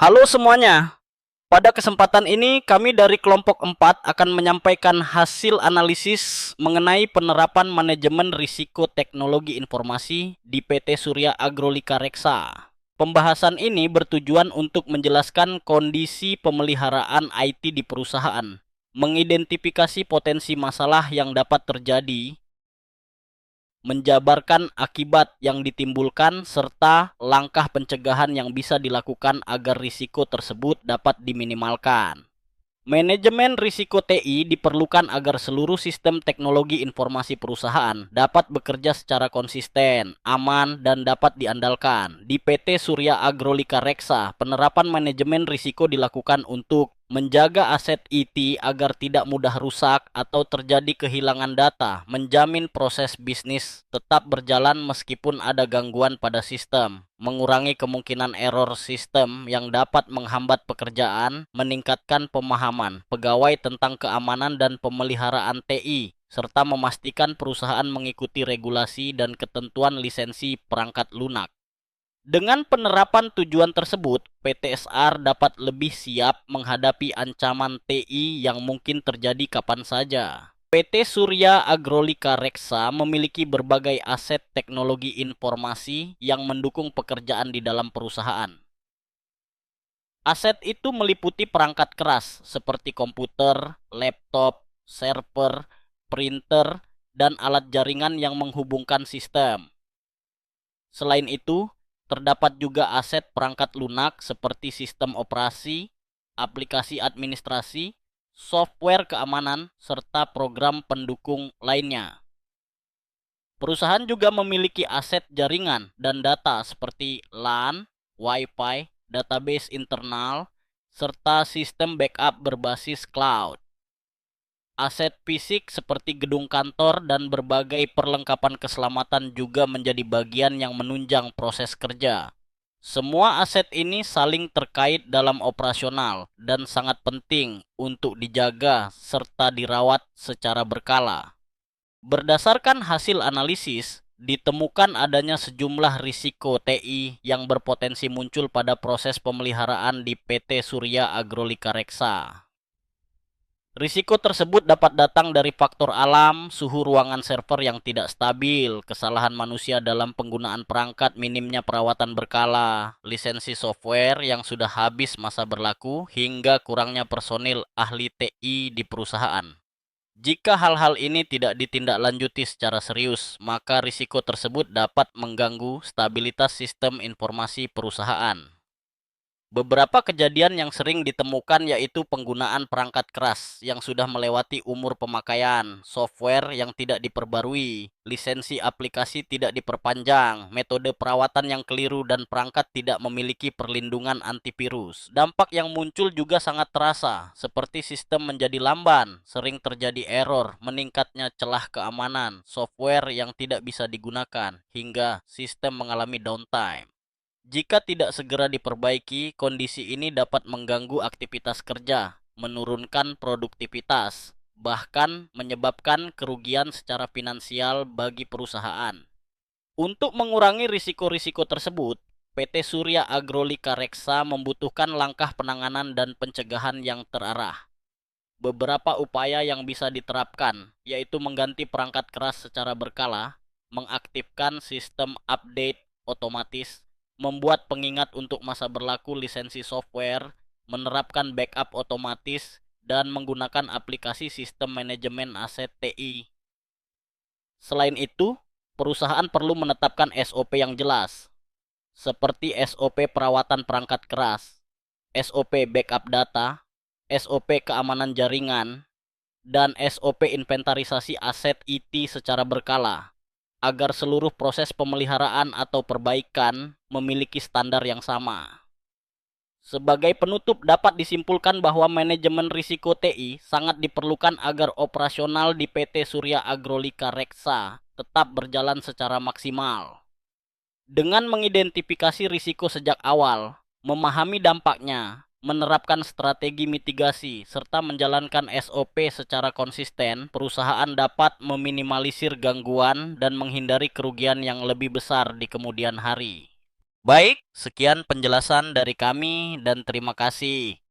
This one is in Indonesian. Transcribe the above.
Halo semuanya, pada kesempatan ini kami dari kelompok 4 akan menyampaikan hasil analisis mengenai penerapan manajemen risiko teknologi informasi di PT Surya Agrolika Reksa. Pembahasan ini bertujuan untuk menjelaskan kondisi pemeliharaan IT di perusahaan, mengidentifikasi potensi masalah yang dapat terjadi, menjabarkan akibat yang ditimbulkan, serta langkah pencegahan yang bisa dilakukan agar risiko tersebut dapat diminimalkan. Manajemen risiko TI diperlukan agar seluruh sistem teknologi informasi perusahaan dapat bekerja secara konsisten, aman, dan dapat diandalkan. Di PT Surya Agrolika Reksa, penerapan manajemen risiko dilakukan untuk menjaga aset IT agar tidak mudah rusak atau terjadi kehilangan data, menjamin proses bisnis tetap berjalan meskipun ada gangguan pada sistem, mengurangi kemungkinan error sistem yang dapat menghambat pekerjaan, meningkatkan pemahaman pegawai tentang keamanan dan pemeliharaan TI, serta memastikan perusahaan mengikuti regulasi dan ketentuan lisensi perangkat lunak. Dengan penerapan tujuan tersebut, PTSR dapat lebih siap menghadapi ancaman TI yang mungkin terjadi kapan saja. PT Surya Agrolika Reksa memiliki berbagai aset teknologi informasi yang mendukung pekerjaan di dalam perusahaan. Aset itu meliputi perangkat keras seperti komputer, laptop, server, printer, dan alat jaringan yang menghubungkan sistem. Selain itu, terdapat juga aset perangkat lunak seperti sistem operasi, aplikasi administrasi, software keamanan, serta program pendukung lainnya. Perusahaan juga memiliki aset jaringan dan data seperti LAN, Wi-Fi, database internal, serta sistem backup berbasis cloud. Aset fisik seperti gedung kantor dan berbagai perlengkapan keselamatan juga menjadi bagian yang menunjang proses kerja. Semua aset ini saling terkait dalam operasional dan sangat penting untuk dijaga serta dirawat secara berkala. Berdasarkan hasil analisis, ditemukan adanya sejumlah risiko TI yang berpotensi muncul pada proses pemeliharaan di PT Surya Agrolika Reksa. Risiko tersebut dapat datang dari faktor alam, suhu ruangan server yang tidak stabil, kesalahan manusia dalam penggunaan perangkat, minimnya perawatan berkala, lisensi software yang sudah habis masa berlaku, hingga kurangnya personil ahli TI di perusahaan. Jika hal-hal ini tidak ditindaklanjuti secara serius, maka risiko tersebut dapat mengganggu stabilitas sistem informasi perusahaan. Beberapa kejadian yang sering ditemukan yaitu penggunaan perangkat keras yang sudah melewati umur pemakaian, software yang tidak diperbarui, lisensi aplikasi tidak diperpanjang, metode perawatan yang keliru, dan perangkat tidak memiliki perlindungan antivirus. Dampak yang muncul juga sangat terasa, seperti sistem menjadi lamban, sering terjadi error, meningkatnya celah keamanan, software yang tidak bisa digunakan, hingga sistem mengalami downtime. Jika tidak segera diperbaiki, kondisi ini dapat mengganggu aktivitas kerja, menurunkan produktivitas, bahkan menyebabkan kerugian secara finansial bagi perusahaan. Untuk mengurangi risiko-risiko tersebut, PT Surya Agrolika Reksa membutuhkan langkah penanganan dan pencegahan yang terarah. Beberapa upaya yang bisa diterapkan, yaitu mengganti perangkat keras secara berkala, mengaktifkan sistem update otomatis, membuat pengingat untuk masa berlaku lisensi software, menerapkan backup otomatis, dan menggunakan aplikasi sistem manajemen aset TI. Selain itu, perusahaan perlu menetapkan SOP yang jelas, seperti SOP perawatan perangkat keras, SOP backup data, SOP keamanan jaringan, dan SOP inventarisasi aset IT secara berkala, agar seluruh proses pemeliharaan atau perbaikan memiliki standar yang sama. Sebagai penutup, dapat disimpulkan bahwa manajemen risiko TI sangat diperlukan agar operasional di PT Surya Agrolika Reksa tetap berjalan secara maksimal. Dengan mengidentifikasi risiko sejak awal, memahami dampaknya, menerapkan strategi mitigasi, serta menjalankan SOP secara konsisten, perusahaan dapat meminimalisir gangguan dan menghindari kerugian yang lebih besar di kemudian hari. Baik, sekian penjelasan dari kami dan terima kasih.